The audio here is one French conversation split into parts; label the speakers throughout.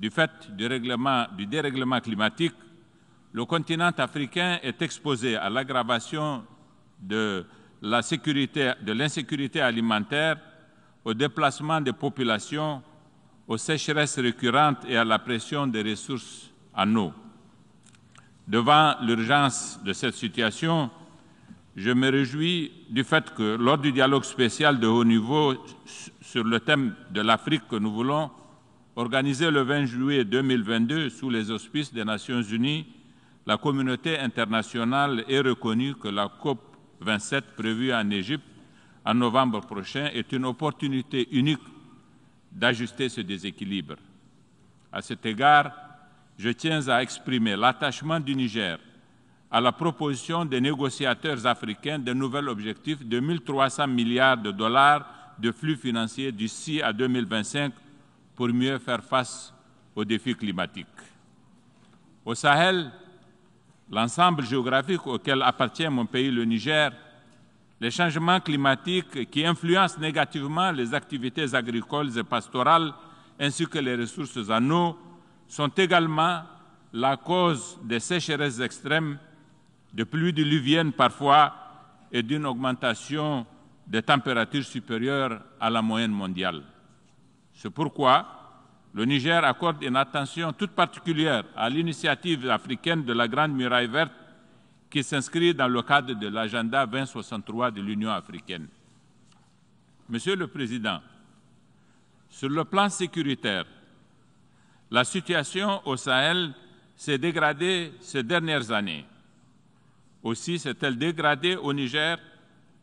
Speaker 1: du fait du dérèglement climatique, le continent africain est exposé à l'aggravation de l'insécurité alimentaire, au déplacement des populations, aux sécheresses récurrentes et à la pression des ressources en eau. Devant l'urgence de cette situation, je me réjouis du fait que lors du dialogue spécial de haut niveau sur le thème de l'Afrique que nous voulons organiser le 20 juillet 2022 sous les auspices des Nations Unies, la communauté internationale ait reconnu que la COP27 prévue en Égypte en novembre prochain est une opportunité unique d'ajuster ce déséquilibre. À cet égard, je tiens à exprimer l'attachement du Niger à la proposition des négociateurs africains d'un nouvel objectif de 1 300 milliards de dollars de flux financiers d'ici à 2025 pour mieux faire face aux défis climatiques. Au Sahel, l'ensemble géographique auquel appartient mon pays, le Niger, les changements climatiques qui influencent négativement les activités agricoles et pastorales ainsi que les ressources en eau sont également la cause des sécheresses extrêmes, de pluies diluviennes parfois et d'une augmentation des températures supérieures à la moyenne mondiale. C'est pourquoi le Niger accorde une attention toute particulière à l'initiative africaine de la Grande Muraille verte qui s'inscrit dans le cadre de l'agenda 2063 de l'Union africaine. Monsieur le Président, sur le plan sécuritaire, la situation au Sahel s'est dégradée ces dernières années. Aussi s'est-elle dégradée au Niger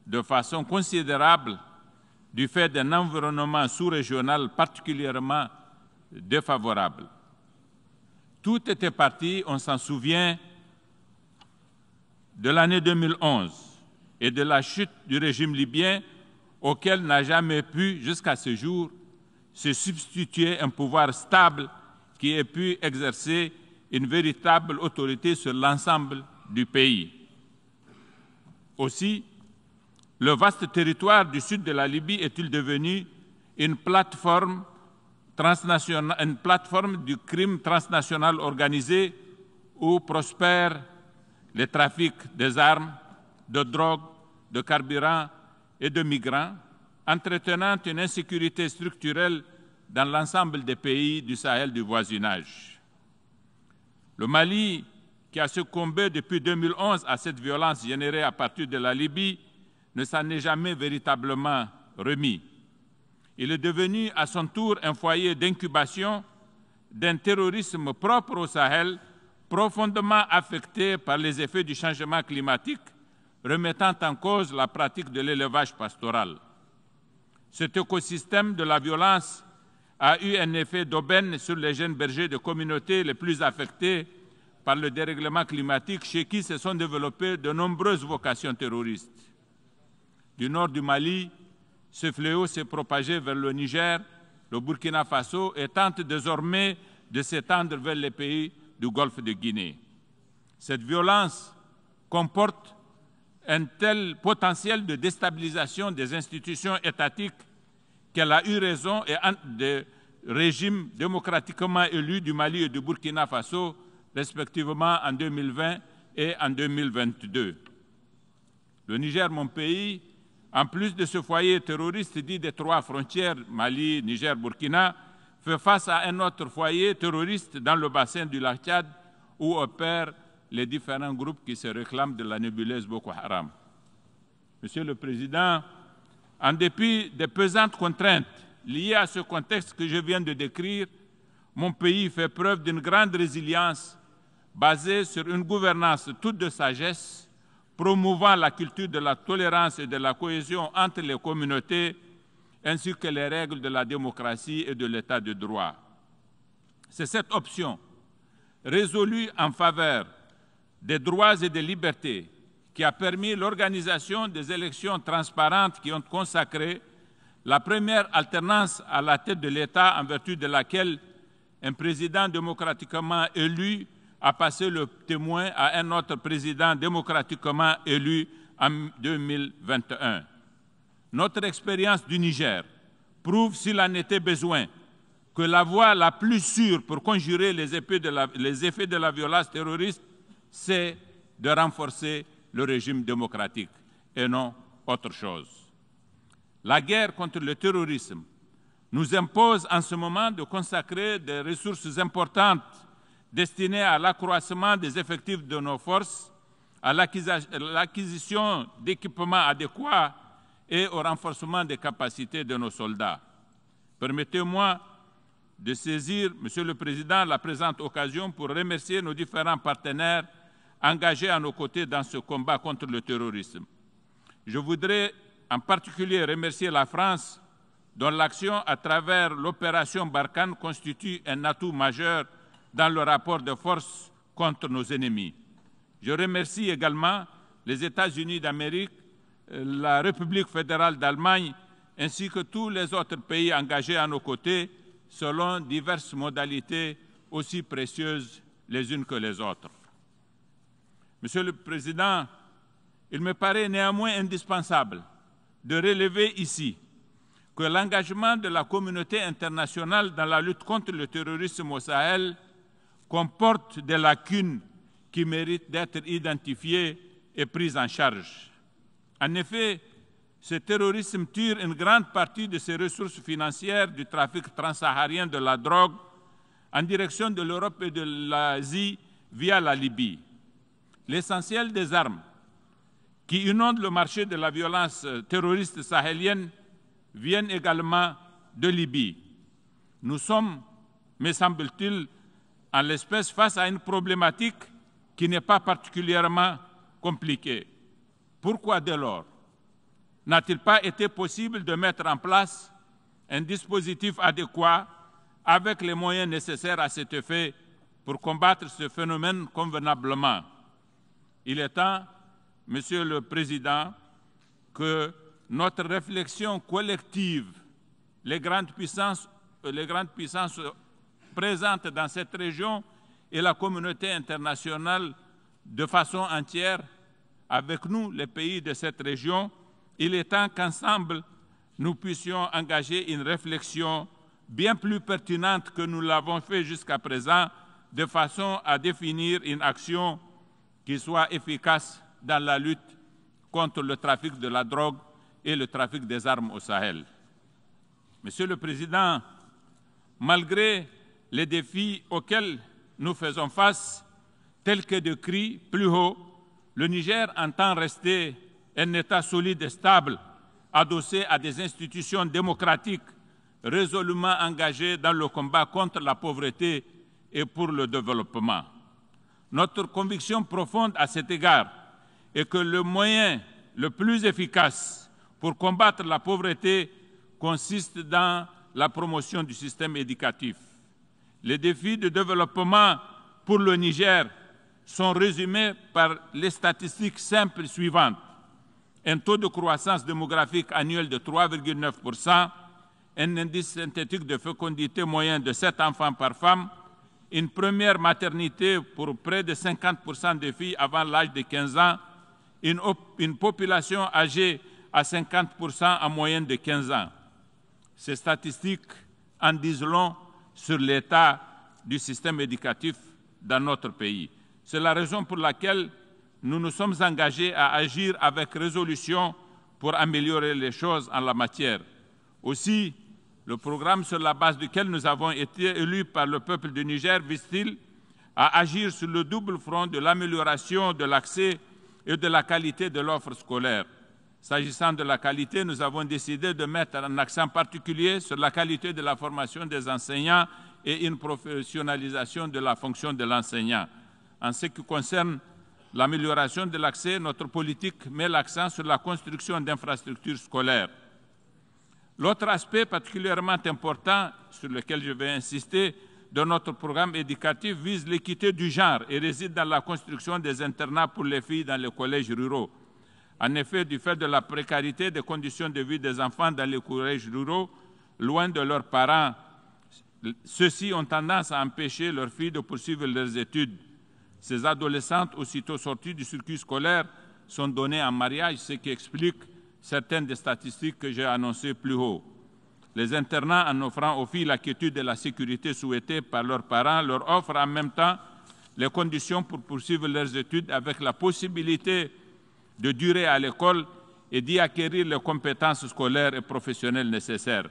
Speaker 1: de façon considérable du fait d'un environnement sous-régional particulièrement défavorable. Tout était parti, on s'en souvient, de l'année 2011 et de la chute du régime libyen auquel n'a jamais pu, jusqu'à ce jour, se substituer un pouvoir stable qui ait pu exercer une véritable autorité sur l'ensemble du pays. Aussi, le vaste territoire du sud de la Libye est-il devenu une plateforme du crime transnational organisé où prospèrent les trafics des armes, de drogue, de carburant et de migrants, entretenant une insécurité structurelle dans l'ensemble des pays du Sahel du voisinage. Le Mali, qui a succombé depuis 2011 à cette violence générée à partir de la Libye, ne s'en est jamais véritablement remis. Il est devenu à son tour un foyer d'incubation d'un terrorisme propre au Sahel, profondément affecté par les effets du changement climatique, remettant en cause la pratique de l'élevage pastoral. Cet écosystème de la violence a eu un effet d'aubaine sur les jeunes bergers de communautés les plus affectées par le dérèglement climatique, chez qui se sont développées de nombreuses vocations terroristes. Du nord du Mali, ce fléau s'est propagé vers le Niger, le Burkina Faso et tente désormais de s'étendre vers les pays du Golfe de Guinée. Cette violence comporte un tel potentiel de déstabilisation des institutions étatiques qu'elle a eu raison des régimes démocratiquement élus du Mali et du Burkina Faso, respectivement en 2020 et en 2022. Le Niger, mon pays, en plus de ce foyer terroriste dit des trois frontières, Mali, Niger, Burkina, fait face à un autre foyer terroriste dans le bassin du lac Tchad où opèrent les différents groupes qui se réclament de la nébuleuse Boko Haram. Monsieur le Président, en dépit des pesantes contraintes liées à ce contexte que je viens de décrire, mon pays fait preuve d'une grande résilience basée sur une gouvernance toute de sagesse, promouvant la culture de la tolérance et de la cohésion entre les communautés, ainsi que les règles de la démocratie et de l'état de droit. C'est cette option résolue en faveur des droits et des libertés qui a permis l'organisation des élections transparentes qui ont consacré la première alternance à la tête de l'État en vertu de laquelle un président démocratiquement élu a passé le témoin à un autre président démocratiquement élu en 2021. Notre expérience du Niger prouve, s'il en était besoin, que la voie la plus sûre pour conjurer les effets de la violence terroriste, c'est de renforcer le régime démocratique et non autre chose. La guerre contre le terrorisme nous impose en ce moment de consacrer des ressources importantes destinées à l'accroissement des effectifs de nos forces, à l'acquisition d'équipements adéquats et au renforcement des capacités de nos soldats. Permettez-moi de saisir, Monsieur le Président, la présente occasion pour remercier nos différents partenaires engagés à nos côtés dans ce combat contre le terrorisme. Je voudrais en particulier remercier la France, dont l'action à travers l'opération Barkhane constitue un atout majeur dans le rapport de force contre nos ennemis. Je remercie également les États-Unis d'Amérique, la République fédérale d'Allemagne, ainsi que tous les autres pays engagés à nos côtés selon diverses modalités aussi précieuses les unes que les autres. Monsieur le Président, il me paraît néanmoins indispensable de relever ici que l'engagement de la communauté internationale dans la lutte contre le terrorisme au Sahel comporte des lacunes qui méritent d'être identifiées et prises en charge. En effet, ce terrorisme tire une grande partie de ses ressources financières du trafic transsaharien de la drogue en direction de l'Europe et de l'Asie via la Libye. L'essentiel des armes qui inondent le marché de la violence terroriste sahélienne viennent également de Libye. Nous sommes, me semble-t-il, en l'espèce face à une problématique qui n'est pas particulièrement compliquée. Pourquoi dès lors n'a-t-il pas été possible de mettre en place un dispositif adéquat avec les moyens nécessaires à cet effet pour combattre ce phénomène convenablement? Il est temps, Monsieur le Président, que notre réflexion collective, les grandes puissances présentes dans cette région et la communauté internationale de façon entière, avec nous, les pays de cette région, il est temps qu'ensemble, nous puissions engager une réflexion bien plus pertinente que nous l'avons fait jusqu'à présent, de façon à définir une action qui soit efficace dans la lutte contre le trafic de la drogue et le trafic des armes au Sahel. Monsieur le Président, malgré les défis auxquels nous faisons face, tels que décrits plus haut, le Niger entend rester un État solide et stable, adossé à des institutions démocratiques, résolument engagées dans le combat contre la pauvreté et pour le développement. Notre conviction profonde à cet égard est que le moyen le plus efficace pour combattre la pauvreté consiste dans la promotion du système éducatif. Les défis de développement pour le Niger sont résumés par les statistiques simples suivantes. Un taux de croissance démographique annuel de 3,9%, un indice synthétique de fécondité moyen de 7 enfants par femme, une première maternité pour près de 50% des filles avant l'âge de 15 ans, une population âgée à 50% en moyenne de 15 ans. Ces statistiques en disent long sur l'état du système éducatif dans notre pays. C'est la raison pour laquelle nous nous sommes engagés à agir avec résolution pour améliorer les choses en la matière. Aussi, le programme sur la base duquel nous avons été élus par le peuple du Niger vise-t-il à agir sur le double front de l'amélioration de l'accès et de la qualité de l'offre scolaire. S'agissant de la qualité, nous avons décidé de mettre un accent particulier sur la qualité de la formation des enseignants et une professionnalisation de la fonction de l'enseignant. En ce qui concerne l'amélioration de l'accès, notre politique met l'accent sur la construction d'infrastructures scolaires. L'autre aspect particulièrement important sur lequel je vais insister de notre programme éducatif vise l'équité du genre et réside dans la construction des internats pour les filles dans les collèges ruraux. En effet, du fait de la précarité des conditions de vie des enfants dans les collèges ruraux, loin de leurs parents, ceux-ci ont tendance à empêcher leurs filles de poursuivre leurs études. Ces adolescentes, aussitôt sorties du circuit scolaire, sont données en mariage, ce qui explique certaines des statistiques que j'ai annoncées plus haut. Les internats, en offrant aux filles la quiétude et la sécurité souhaitées par leurs parents, leur offrent en même temps les conditions pour poursuivre leurs études avec la possibilité de durer à l'école et d'y acquérir les compétences scolaires et professionnelles nécessaires.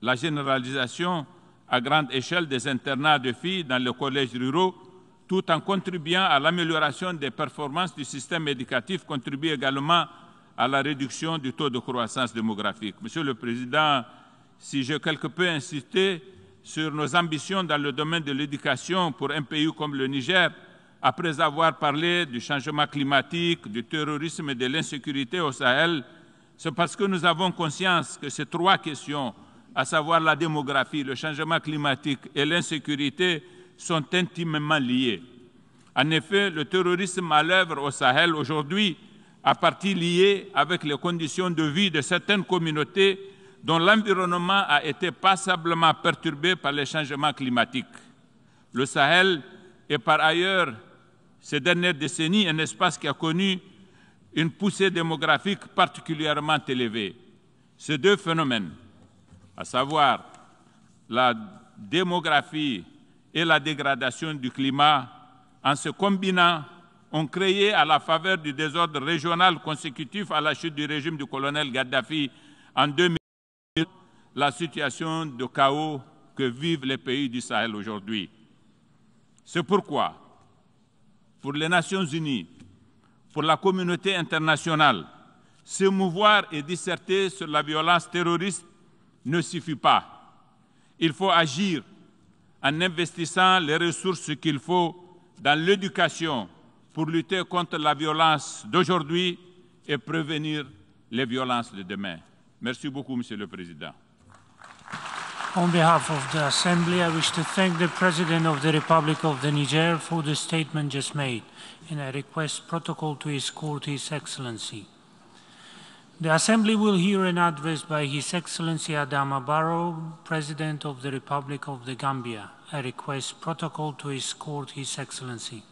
Speaker 1: La généralisation à grande échelle des internats de filles dans les collèges ruraux, tout en contribuant à l'amélioration des performances du système éducatif, contribue également à la réduction du taux de croissance démographique. Monsieur le Président, si j'ai quelque peu insisté sur nos ambitions dans le domaine de l'éducation pour un pays comme le Niger, après avoir parlé du changement climatique, du terrorisme et de l'insécurité au Sahel, c'est parce que nous avons conscience que ces trois questions, à savoir la démographie, le changement climatique et l'insécurité, sont intimement liées. En effet, le terrorisme à l'œuvre au Sahel aujourd'hui a partie liée avec les conditions de vie de certaines communautés dont l'environnement a été passablement perturbé par les changements climatiques. Le Sahel est par ailleurs, ces dernières décennies, un espace qui a connu une poussée démographique particulièrement élevée. Ces deux phénomènes, à savoir la démographie et la dégradation du climat, en se combinant, ont créé, à la faveur du désordre régional consécutif à la chute du régime du colonel Kadhafi en 2000, la situation de chaos que vivent les pays du Sahel aujourd'hui. C'est pourquoi, pour les Nations Unies, pour la communauté internationale, se mouvoir et disserter sur la violence terroriste ne suffit pas. Il faut agir en investissant les ressources qu'il faut dans l'éducation pour lutter contre la violence d'aujourd'hui et prévenir les violences de demain. Merci beaucoup, Monsieur le Président.
Speaker 2: On behalf of the Assembly, I wish to thank the President of the Republic of the Niger for the statement just made, and I request protocol to escort His Excellency. The Assembly will hear an address by His Excellency Adama Barrow, President of the Republic of the Gambia. I request protocol to escort His Excellency.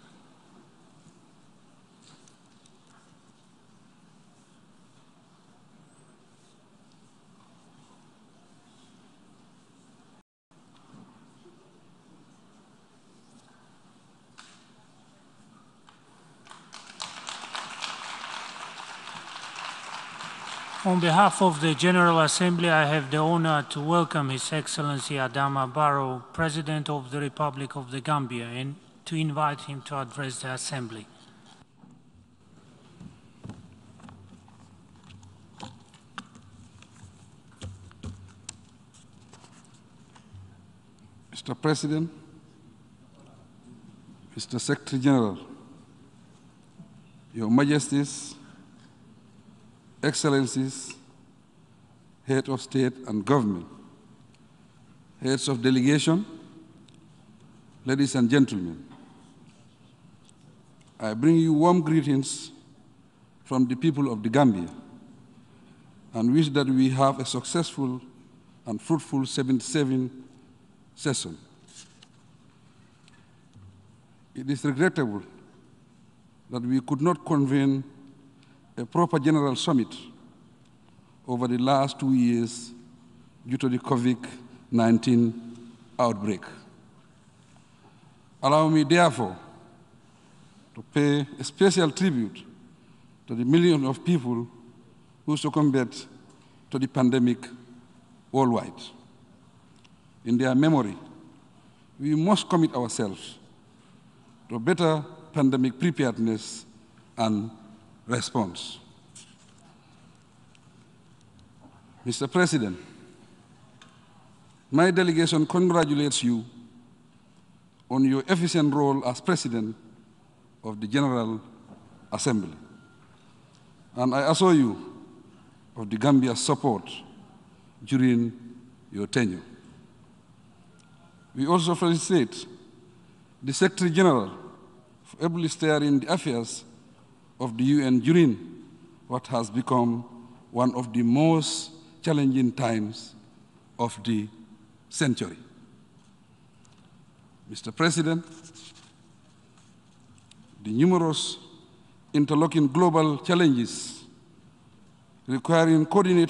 Speaker 2: On behalf of the General Assembly, I have the honor to welcome His Excellency Adama Barrow, President of the Republic of the Gambia, and to invite him to address the Assembly.
Speaker 3: Mr. President, Mr. Secretary General, Your Majesties, Excellencies, Head of State and Government, Heads of Delegation, ladies and gentlemen, I bring you warm greetings from the people of the Gambia and wish that we have a successful and fruitful 77th session. It is regrettable that we could not convene a proper general summit over the last 2 years due to the COVID-19 outbreak. Allow me, therefore, to pay a special tribute to the millions of people who succumbed to the pandemic worldwide. In their memory, we must commit ourselves to better pandemic preparedness and response. Mr. President, my delegation congratulates you on your efficient role as President of the General Assembly, and I assure you of the Gambia's support during your tenure. We also felicitate the Secretary General for ably steering the affairs of the UN during what has become one of the most challenging times of the century. Mr. President, the numerous interlocking global challenges requiring coordinated